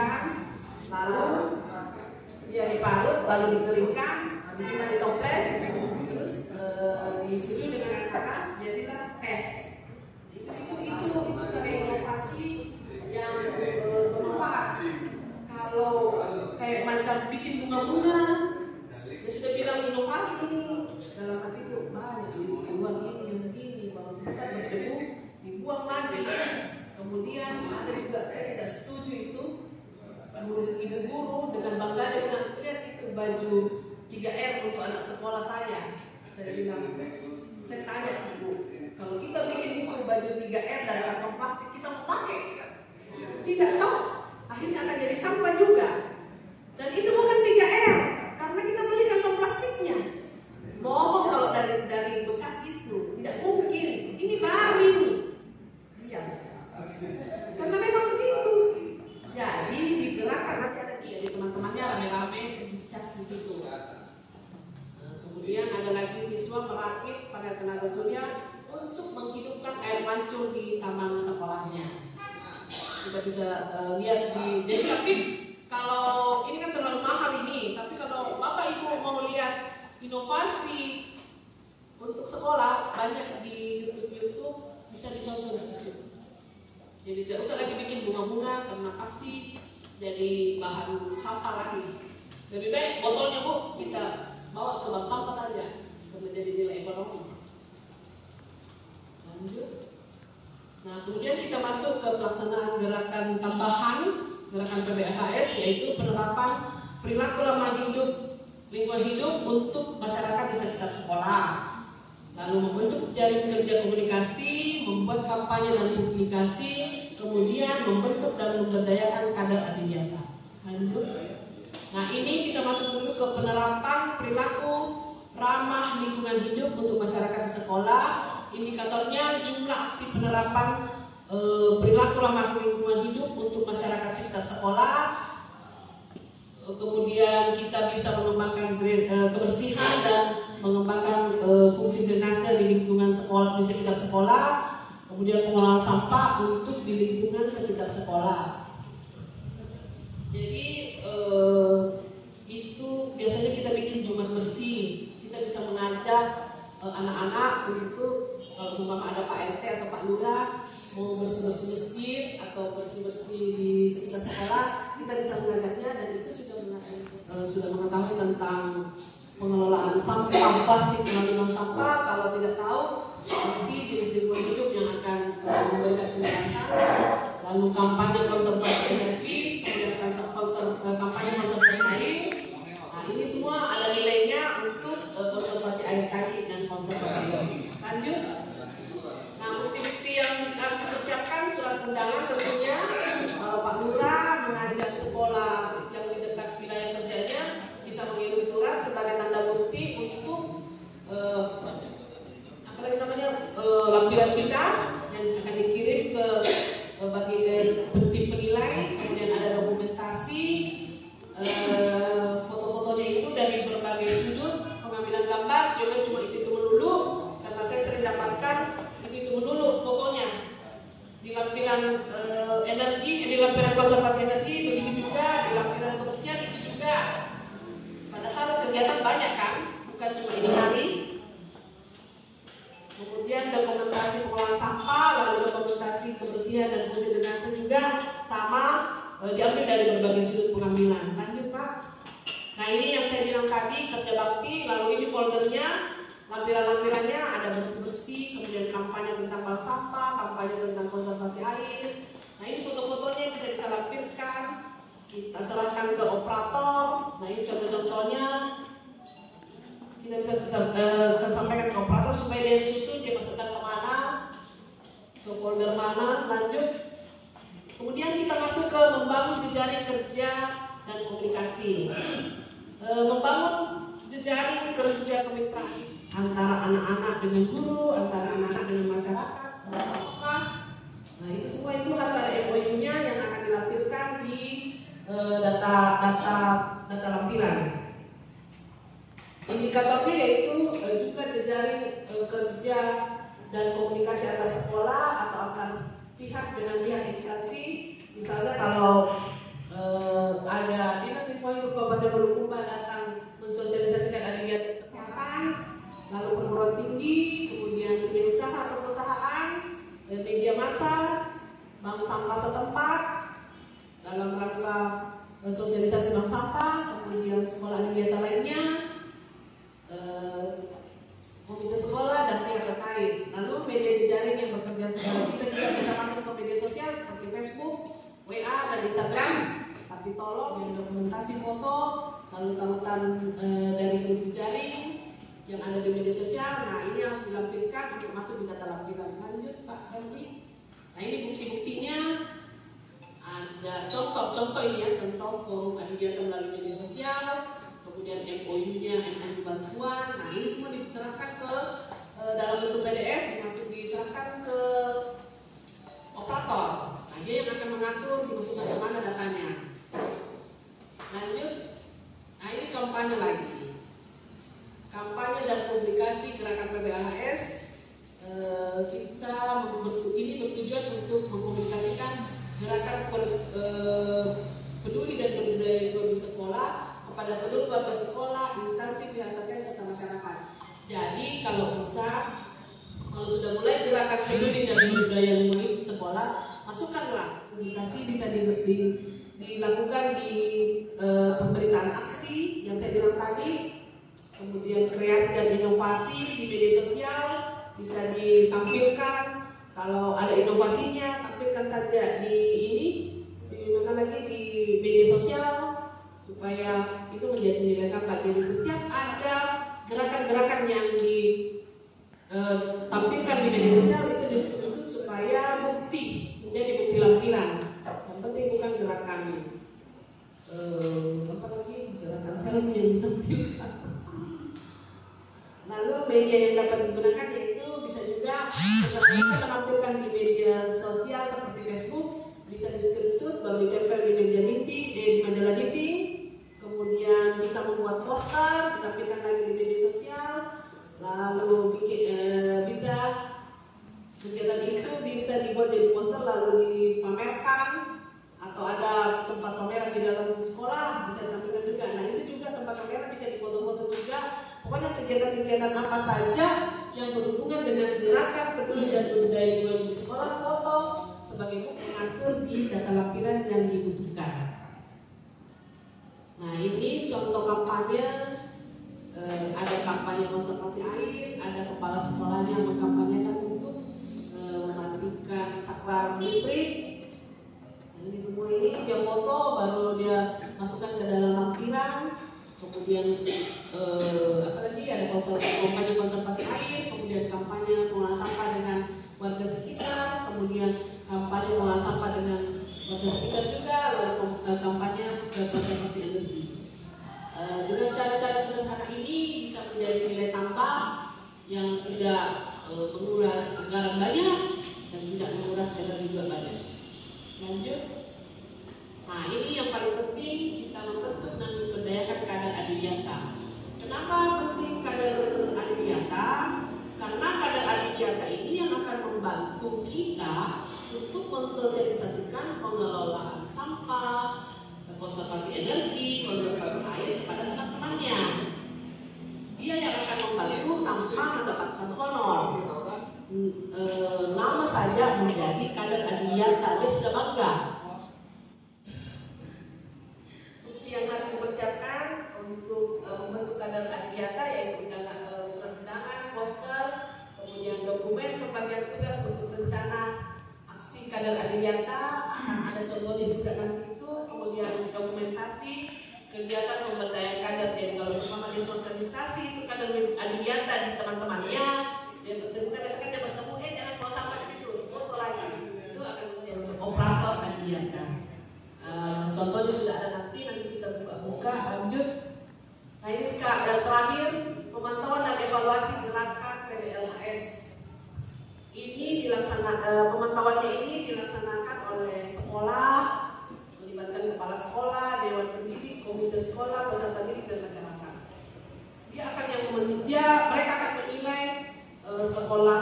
dikeringkan, lalu diparut, lalu dikeringkan, habis itu ditoples, terus diseduh dengan air panas, jadilah teh. Itu kayak inovasi yang bermanfaat. Kalau kayak macam bikin bunga-bunga, ya sudah bilang inovasi, dalam hati itu banyak dibuang ini, kalau sebentar berdebu dibuang lagi. Kemudian ada juga, saya tidak setuju itu, ibu guru dengan bangga dia bilang, lihat itu baju 3R untuk anak sekolah saya. Saya bilang, saya tanya ibu, kalau kita bikin itu baju 3R dari kantong plastik, kita mau pakai? Tidak tahu, akhirnya akan jadi sampah juga. Dan itu bukan 3R, karena kita beli kantong plastiknya. Bohong kalau dari bekas itu, tidak mungkin. Ini baru. Iya. Karena memang begitu. Jadi digerakkan, nanti ada di teman-temannya rame-rame dicas di situ. Kemudian ada lagi siswa merakit panel tenaga surya untuk menghidupkan air mancur di taman sekolahnya. Kita bisa lihat jadi tapi kalau ini kan terlalu mahal ini, tapi kalau Bapak Ibu mau lihat inovasi untuk sekolah banyak di YouTube bisa dicontoh di situ. Jadi tidak usah lagi bikin bunga-bunga karena pasti jadi bahan sampah lagi. Lebih baik botolnya Bu kita bawa ke bank sampah saja karena jadi nilai ekonomi. Lanjut. Nah, kemudian kita masuk ke pelaksanaan gerakan tambahan, gerakan PBHS, yaitu penerapan perilaku ramah hidup, lingkungan hidup untuk masyarakat di sekitar sekolah. Lalu membentuk jaring kerja komunikasi, membuat kampanye dan publikasi, kemudian membentuk dan memberdayakan kader adiwiyata. Lanjut. Nah, ini kita masuk dulu ke penerapan perilaku ramah lingkungan hidup untuk masyarakat di sekolah. Indikatornya jumlah aksi penerapan perilaku ramah lingkungan hidup untuk masyarakat sekitar sekolah. Kemudian kita bisa mengembangkan kebersihan dan mengembangkan fungsi drainase di lingkungan sekolah, di sekitar sekolah. Kemudian pengelolaan sampah untuk di lingkungan sekitar sekolah. Jadi itu biasanya kita bikin Jumat bersih. Kita bisa mengajak anak-anak untuk kalau umpama ada Pak RT atau Pak Lurah mau bersih-bersih masjid atau bersih-bersih di sekitar sekolah, kita bisa mengajaknya dan itu sudah mengetahui tentang pengelolaan sampah plastik, pengelolaan sampah. Kalau tidak tahu, nanti jenis lingkungan hidup yang akan memberikan penjelasan. Lalu kampanye konservasi energi, kemudian kampanye konservasi air. Nah, ini semua ada nilainya untuk konservasi air tadi dan konservasi energi. Lanjut. Nah, bukti-bukti yang harus dipersiapkan surat undangan tentunya. Kalau Pak Lurah mengajak sekolah yang di dekat wilayah kerjanya bisa mengirim surat sebagai tanda bukti untuk lampiran kita yang akan dikirim ke bagi tim penilai. Kemudian ada dokumentasi foto-fotonya itu dari berbagai sudut pengambilan gambar. Jangan cuma itu melulu, karena saya sering dapatkan itu melulu fotonya. Di lampiran energi, di lampiran konservasi energi begitu juga, di lampiran kebersihan itu juga. Padahal kegiatan banyak kan, bukan cuma ini hari. Kemudian dokumentasi pengelolaan sampah, lalu dokumentasi kebersihan dan fungsi drainase juga sama diambil dari berbagai sudut pengambilan. Lanjut Pak. Nah, ini yang saya bilang tadi kerja bakti, lalu ini foldernya, lampiran-lampirannya ada bersih-bersih, kemudian kampanye tentang bank sampah, kampanye tentang konservasi air. Nah, ini foto-fotonya kita bisa lampirkan, kita serahkan ke operator. Nah, ini contoh-contohnya. Kita bisa sampaikan ke operator supaya dia susun, dia masukkan ke mana, ke folder mana. Lanjut. Kemudian kita masuk ke membangun jejaring kerja dan komunikasi. Membangun jejaring kerja kemitraan antara anak-anak dengan guru, antara anak-anak dengan masyarakat. Nah, itu semua itu harus ada MOU-nya yang akan dilampirkan di data lampiran. Indikatornya yaitu jumlah jejaring kerja dan komunikasi antar sekolah atau antar pihak dengan pihak instansi. Misalnya kalau Instagram, tapi tolong yang dokumentasi foto, lalu tautan dari grup jejaring yang ada di media sosial. Nah ini harus dilampirkan untuk masuk di data lampiran. Lanjut Pak Helmi. Nah ini bukti-buktinya. Ada contoh ini ya, contoh forum adiwiyata melalui media sosial, kemudian MOU-nya, MOU bantuan. Nah ini semua diserahkan ke dalam bentuk PDF, diserahkan ke operator. Nah dia yang akan mengatur dimasukkan ke mana datanya. Lanjut. Nah ini kampanye lagi. Kampanye dan publikasi gerakan PBLHS. Kita ini bertujuan untuk mengkomunikasikan gerakan peduli dan berbudaya di sekolah kepada seluruh warga sekolah, instansi pihak terkait serta masyarakat. Jadi kalau sudah mulai gerakan peduli dan berbudaya di sekolah, masukkanlah publikasi, bisa dilakukan di pemberitaan aksi yang saya bilang tadi, kemudian kreasi dan inovasi di media sosial bisa ditampilkan. Kalau ada inovasinya, tampilkan saja di media sosial supaya itu menjadi nilai tambah. Jadi setiap ada gerakan-gerakan yang ditampilkan di media sosial itu disebut supaya menjadi bukti lampiran. Yang penting bukan gerakan gerakan selfie yang ditampilkan. Lalu media yang dapat digunakan yaitu bisa juga kita menampilkan di media sosial seperti Facebook, bisa di screenshot baru ditempel di media dinding, di majalah dinding, kemudian bisa membuat poster, ditampilkan lagi di media sosial, lalu bisa kegiatan itu bisa dibuat jadi poster lalu dipamerkan, atau ada tempat pameran di dalam sekolah bisa ditampilkan juga. Nah itu juga tempat pameran bisa difoto-foto juga. Pokoknya kegiatan-kegiatan apa saja yang berhubungan dengan gerakan peduli dan berbudaya di sekolah, foto sebagai bukti pengatur di data lampiran yang dibutuhkan. Nah ini contoh kampanye, ada kampanye konservasi air, ada kepala sekolahnya mengkampanyekan untuk mematikan saklar listrik. Nah, ini semua ini dia foto baru dia masukkan ke dalam lampiran. Kemudian ada kampanye konservasi air, kemudian kampanye pengolahan sampah dengan warga sekitar, kemudian kampanye pengolahan sampah dengan warga sekitar juga, lalu kampanye konservasi energi. Dengan cara-cara sederhana ini bisa menjadi nilai tambah yang tidak menguras anggaran banyak dan tidak menguras energi juga banyak. Lanjut. Nah ini yang paling penting, kita membentuk dan memberdayakan kader adiwiyata. Kenapa penting kader adiwiyata? Karena kader adiwiyata ini yang akan membantu kita untuk mensosialisasikan pengelolaan sampah, konservasi energi, konservasi air kepada teman-temannya. Dia yang akan membantu tanpa mendapatkan honor. Nama saja menjadi kader adiwiyata, dia sudah bangga. Yang harus dipersiapkan untuk membentuk kader adiwiyata yaitu surat undangan, poster, kemudian dokumen pembagian tugas untuk rencana aksi kader adiwiyata, akan ada contohnya juga nanti itu, kemudian dokumentasi kegiatan pemberdayaan kader. Jadi kalau sama disosialisasi itu kader adiwiyata di teman-temannya, dia bercerita biasanya dia bertemu, jangan bawa sampah di situ, foto lagi, itu akan menjadi operator adiwiyata. Contohnya sudah ada nanti kita buka lanjut. Nah ini yang terakhir, pemantauan dan evaluasi gerakan PBLHS. Ini pemantauannya ini dilaksanakan oleh sekolah, melibatkan kepala sekolah, dewan pendidik, komite sekolah, peserta didik dan masyarakat. Mereka akan menilai sekolah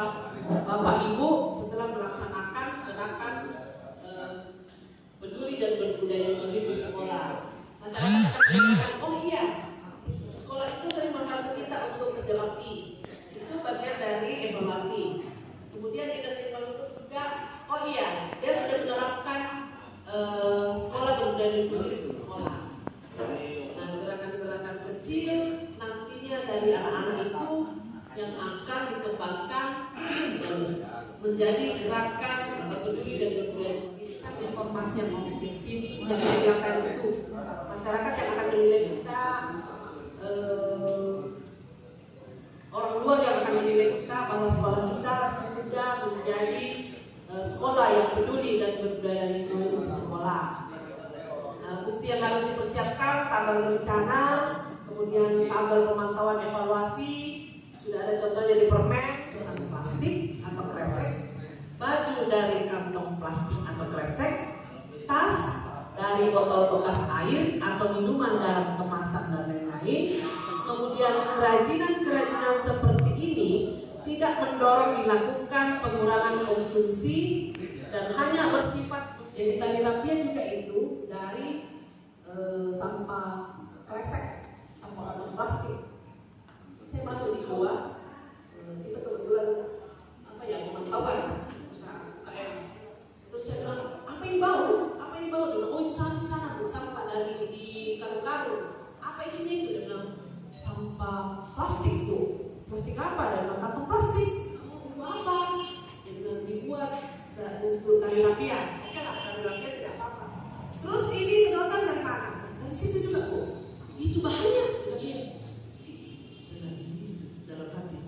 Bapak Ibu setelah melaksanakan gerakan peduli dan berbudaya di sekolah. Masyarakat akan mengatakan, oh iya, sekolah itu sering membantu kita untuk kerja bakti. Itu bagian dari evaluasi. Kemudian kita sering juga, oh iya, dia sudah menerapkan sekolah berbudaya di sekolah. Nah, gerakan-gerakan kecil nantinya dari anak-anak itu yang akan dikembangkan menjadi gerakan peduli dan berbudaya. Informasi yang objektif, Jadi silakan itu masyarakat yang akan menilai kita, orang luar yang akan menilai kita bahwa sekolah kita sudah menjadi sekolah yang peduli dan berbudaya lingkungan di sekolah. Bukti yang harus dipersiapkan, tabel rencana, kemudian tabel pemantauan evaluasi, sudah ada contohnya di permen dengan plastik atau kresek, baju dari kantong plastik atau kresek, tas dari botol bekas air atau minuman dalam kemasan dan lain-lain. Kemudian kerajinan-kerajinan seperti ini tidak mendorong dilakukan pengurangan konsumsi dan hanya bersifat, jadi tali rapia juga itu dari sampah kresek, sampah kantong plastik. Saya masuk di gua, kita kebetulan pemantauan usaha UKM. Terus saya bilang, apa ini bau? Apa ini bau? Dia bilang, oh itu sana sampah dari di karung-karung. Apa isinya itu? Dia bilang, sampah plastik tuh. Plastik apa? Dan kantong plastik. Kamu apa? Dia bilang dibuat untuk tali rapia. Oke lah, tali rapia tidak apa-apa. Terus ini sedotan dari mana? Dari situ juga kok. Itu bahaya. Iya. Saya ini dalam hati.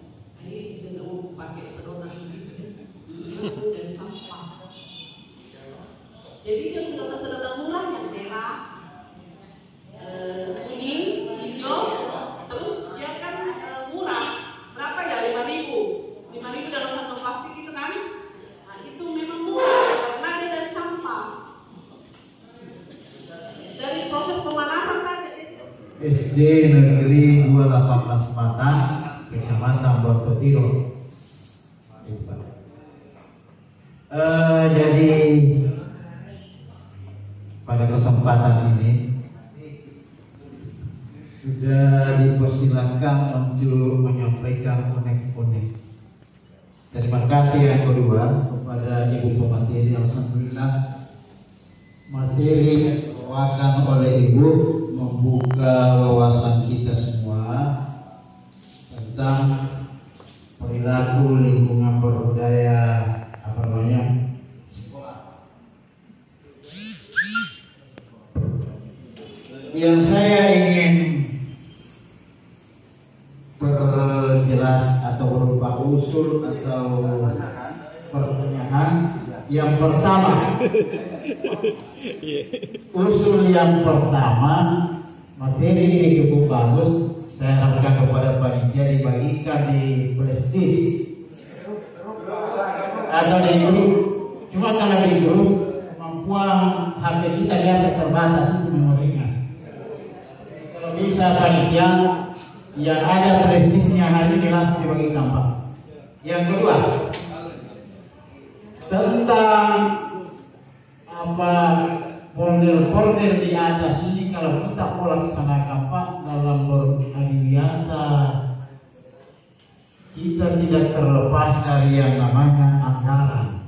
Saya nggak mau pakai sedotan begitu ya. Itu dari sampah. Jadi dia sedotan murah yang merah, kuning, hijau. Terus dia kan murah. Berapa ya? 5.000 dalam satu plastik itu kan. Nah itu memang murah karena dia dari sampah. Dari proses pemanasan saja. SD Negeri 218 Batang, Kecamatan Bortotiro. Jadi pada kesempatan ini sudah dipersilakan untuk menyampaikan unek-unek. Terima kasih yang kedua kepada Ibu pemateri. Alhamdulillah materi dibawakan oleh Ibu membuka wawasan kita semua tentang perilaku lingkungan berbudaya sekolah. Yang saya ingin berjelas atau berupa usul atau pertanyaan yang pertama, usul yang pertama, materi ini cukup bagus. Saya harapkan kepada panitia dibagikan di prestis atau di grup. Cuma kalau di grup kemampuan HP kita biasa terbatas itu memorinya. Kalau bisa panitia yang ada prestisnya hari ini langsung dibagikan Pak. Yang kedua, tentang folder di atas ini kalau kita mau laksanakan Pak dalam beradiwiyata, kita tidak terlepas dari yang namanya anggaran.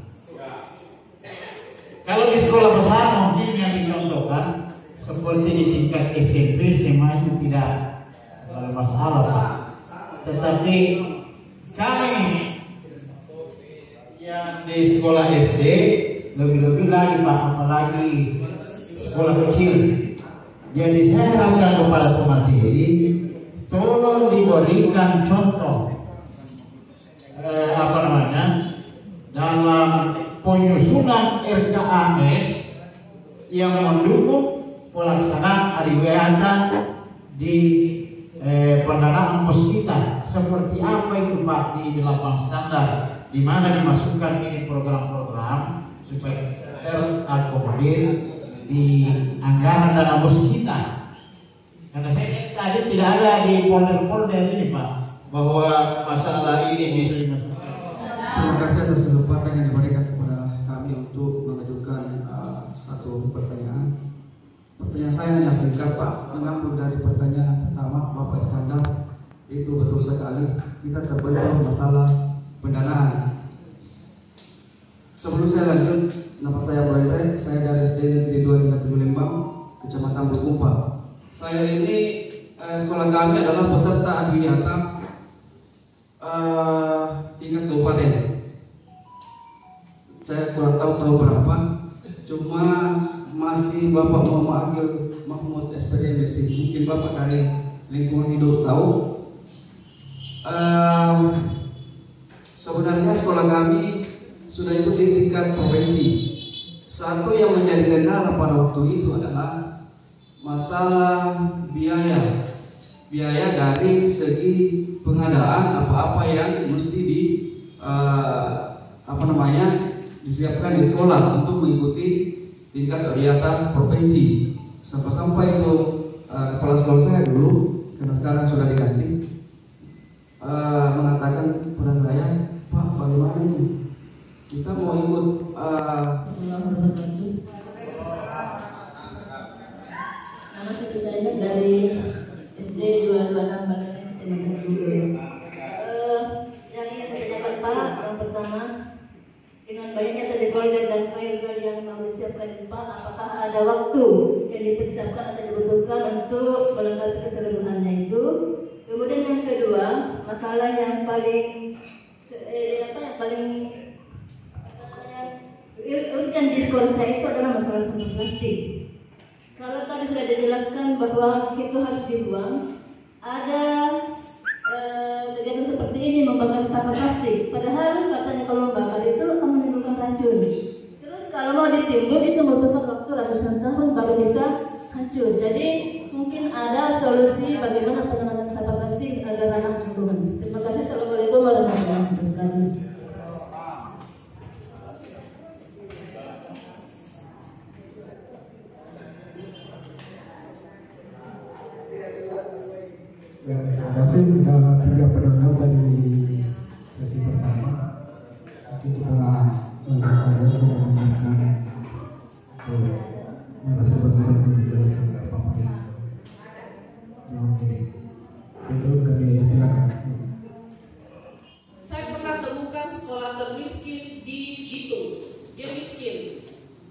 Kalau di sekolah besar mungkin yang dicontohkan seperti di tingkat SMP SMA itu tidak terlalu masalah Pak. Tetapi kami yang di sekolah SD lebih-lebih lagi Pak, apalagi sekolah kecil. Jadi saya harapkan kepada pemateri tolong diberikan contoh dalam penyusunan RKAS yang mendukung pelaksanaan adiwiyata di pendanaan puskita. Seperti apa itu Pak di 8 standar, di mana dimasukkan ini program-program supaya terakomodir di anggaran dana puskita. Karena saya tadi tidak ada di folder-folder ini Pak bahwa masalah ini bisa dimasukkan. Terima kasih atas kesempatan yang diberikan kepada kami untuk mengajukan satu pertanyaan. Pertanyaan saya hanya singkat Pak, mengambil dari pertanyaan pertama Bapak Iskandar. Itu betul sekali, kita terbentur masalah pendanaan. Sebelum saya lanjut, nama saya Boy, saya dari SD Negeri 237 Lembang, Kecamatan Bukumpal. Saya ini sekolah kami adalah peserta adiwiyata tingkat kabupaten. Saya kurang tahu berapa, cuma masih Bapak Muhammad Agil Mahmud SPD MSc, mungkin Bapak dari lingkungan hidup tahu. Sebenarnya sekolah kami sudah ikut di tingkat provinsi. Satu yang menjadi kendala pada waktu itu adalah masalah biaya dari segi pengadaan apa-apa yang mesti disiapkan di sekolah untuk mengikuti tingkat orientasi provinsi. Sampai itu kepala sekolah saya dulu, karena sekarang sudah diganti, mengatakan pada saya, Pak, bagaimana ini? Kita mau ikut nama saya dari SD 226 yang ingin saya tanyakan Pak, yang pertama, dengan banyaknya tadi folder dan file yang mau disiapkan Pak, apakah ada waktu yang dipersiapkan atau dibutuhkan untuk melengkapi keseluruhannya itu? Kemudian yang kedua, masalah yang paling urgent di sekolah saya itu adalah masalah sampah plastik. Kalau tadi sudah dijelaskan bahwa itu harus dibuang, ada kegiatan seperti ini membakar sampah plastik. Padahal katanya kalau membakar itu akan menimbulkan racun. Terus kalau mau ditimbun itu membutuhkan waktu ratusan tahun baru bisa hancur. Jadi mungkin ada solusi bagaimana penanganan sampah plastik agar ramah lingkungan. Terima kasih. Assalamualaikum warahmatullahi wabarakatuh. Terima kasih. Tiga penonton dari sesi pertama. Nanti kita lanjut saja untuk menggunakan narasumber untuk menjelaskan apa ini. Oke, itu kami silakan. Saya pernah temukan sekolah termiskin di Bitung. Dia miskin.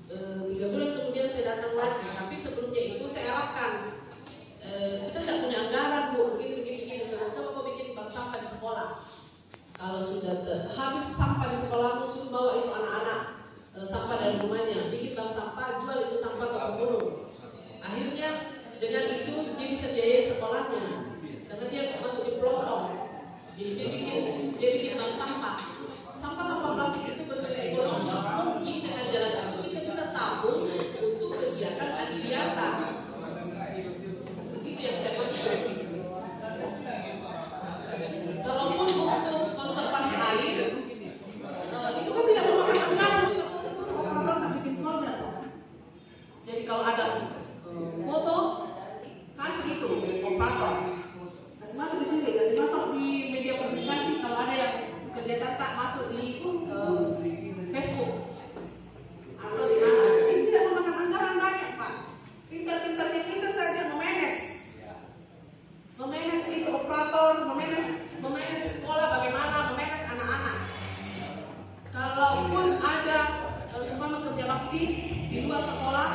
3 bulan kemudian saya datang lagi. Tapi sebelumnya itu saya arahkan. Kita tidak punya anggaran Bu, begini. Saya coba bikin bank sampah di sekolah. Kalau sudah habis sampah di sekolahmu, suruh bawa itu anak-anak sampah dari rumahnya, bikin bank sampah, jual itu sampah ke pemulung. Akhirnya dengan itu dia bisa biayai sekolahnya, karena dia masuk di pelosok. Jadi dia bikin bank sampah. Sampah plastik itu bernilai ekonomi. Mungkin dengan jalan itu kita bisa tabung untuk kegiatan adiwiata. Begitu yang saya maksud. Kalaupun untuk konservasi air, itu kan tidak memakan anggaran juga. Orang tak bikin folder. Jadi kalau ada foto, kasih itu operator, kasih masuk di sini, kasih masuk di media komunikasi. Kalau ada yang kegiatan tak masuk di Facebook atau di mana, ini tidak memakan anggaran banyak Pak. Pintar-pintarnya kita saja memanage itu operator, memanage sekolah bagaimana, memanage anak-anak. Kalaupun ada semua kerja bakti di luar sekolah,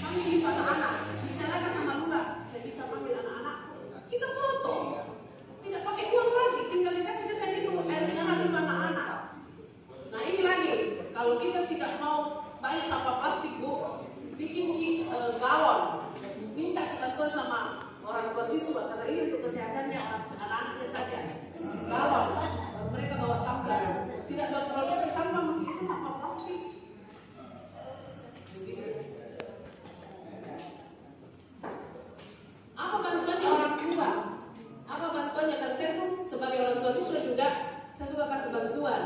kami itu anak-anak bicarakan sama lurah, saya bisa panggil anak-anak, kita foto, tidak pakai uang lagi, tinggal dikasih ke saya itu air mineral itu anak-anak. Nah ini lagi, kalau kita tidak mau banyak sampah plastik Bu, bikin galon, minta bantuan sama orang tua siswa, karena ini untuk kesehatannya anak-anaknya saja. Galon, mereka bawa tumbler, tidak berproduksi sampah, itu sampah plastik. Apa bantuannya orang tua? Apa bantuannya? Kalau saya tuh sebagai orang tua siswa juga, saya suka kasih bantuan.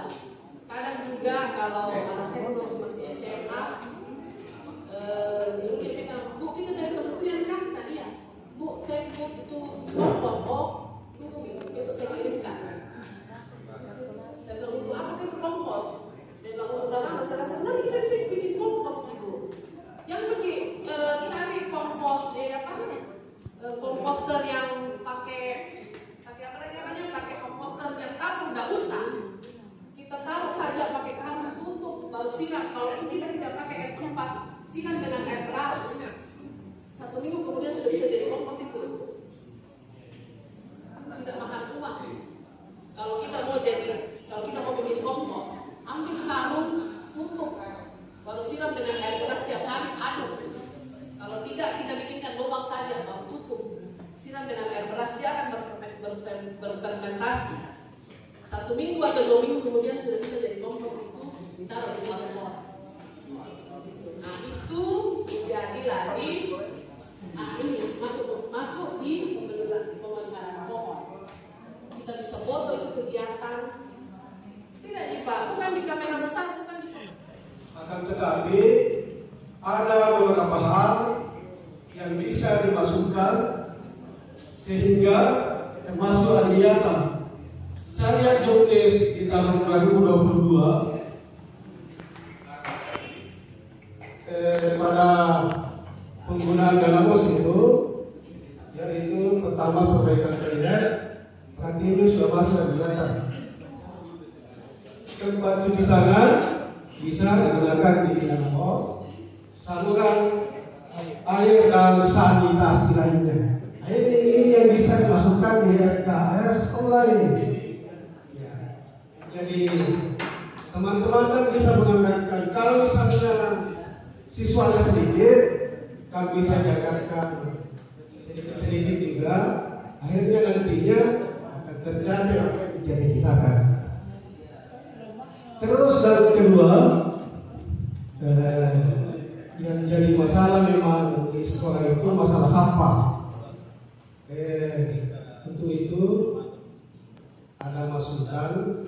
Kadang juga kalau anak saya dulu masih SMA, dulu dia bilang, Bu kita dari persekutuan kan, saya Bu, saya butuh kompos, tunggu besok saya kirimkan. Saya bilang, Bu, apa itu kompos? Dia bilang, untuk tanah masalah sebenarnya kita bisa bikin kompos gitu. Yang pergi cari kompos, komposter yang pakai apa namanya? Pakai komposter yang tabung, nggak usah. Kita taruh saja pakai karung, tutup, baru siram. Kalau kita tidak pakai air tempat, siram dengan air keras. 1 minggu kemudian sudah bisa jadi kompos itu. Tidak makan uang. Kalau kita mau bikin kompos, ambil karung, tutup, baru siram dengan air keras setiap hari, aduk. kita bikinkan lubang saja atau tutup, siram dengan air beras, dia akan berfermentasi. 1 minggu atau 2 minggu kemudian sudah bisa jadi kompos, itu ditaruh di pot. Nah itu jadi lagi, ini masuk di pemeliharaan pohon. Kita bisa foto itu kegiatan, tidak Pak, bukan di kamera besar, bukan di foto. Akan tetapi ada beberapa hal yang bisa dimasukkan sehingga termasuk kegiatan. Saya lihat jobdesk di tahun 2022 pada penggunaan dana BOS itu, yaitu pertama perbaikan toilet, berarti ini sudah masuk dan kelihatan. Tempat cuci tangan bisa digunakan di dana BOS, saluran air dan sanitasi lainnya. Ini yang bisa dimasukkan di RKS online. Ya. Jadi teman-teman kan bisa menganggarkan, kalau misalnya siswanya sedikit, kan bisa jagakan sedikit-sedikit juga. Akhirnya nantinya akan tercapai apa yang menjadi kita kan. Terus dan kedua, yang jadi masalah memang di sekolah itu masalah sampah. Untuk itu ada masukan,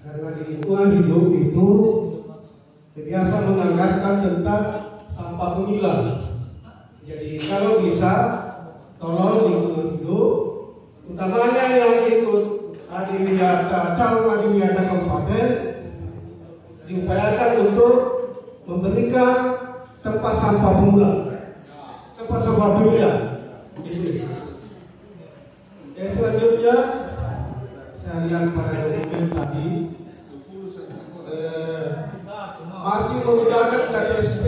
karena di lingkungan hidup itu biasa menganggarkan tentang sampah pemilah. Jadi kalau bisa tolong lingkungan hidup, utamanya yang ikut Adiwiyata, calon Adiwiyata Kabupaten, diupayakan untuk memberikan tempat sampah pemula, tempat sampah pemilah. Selanjutnya saya lihat pada dokumen tadi masih menggunakan KTSP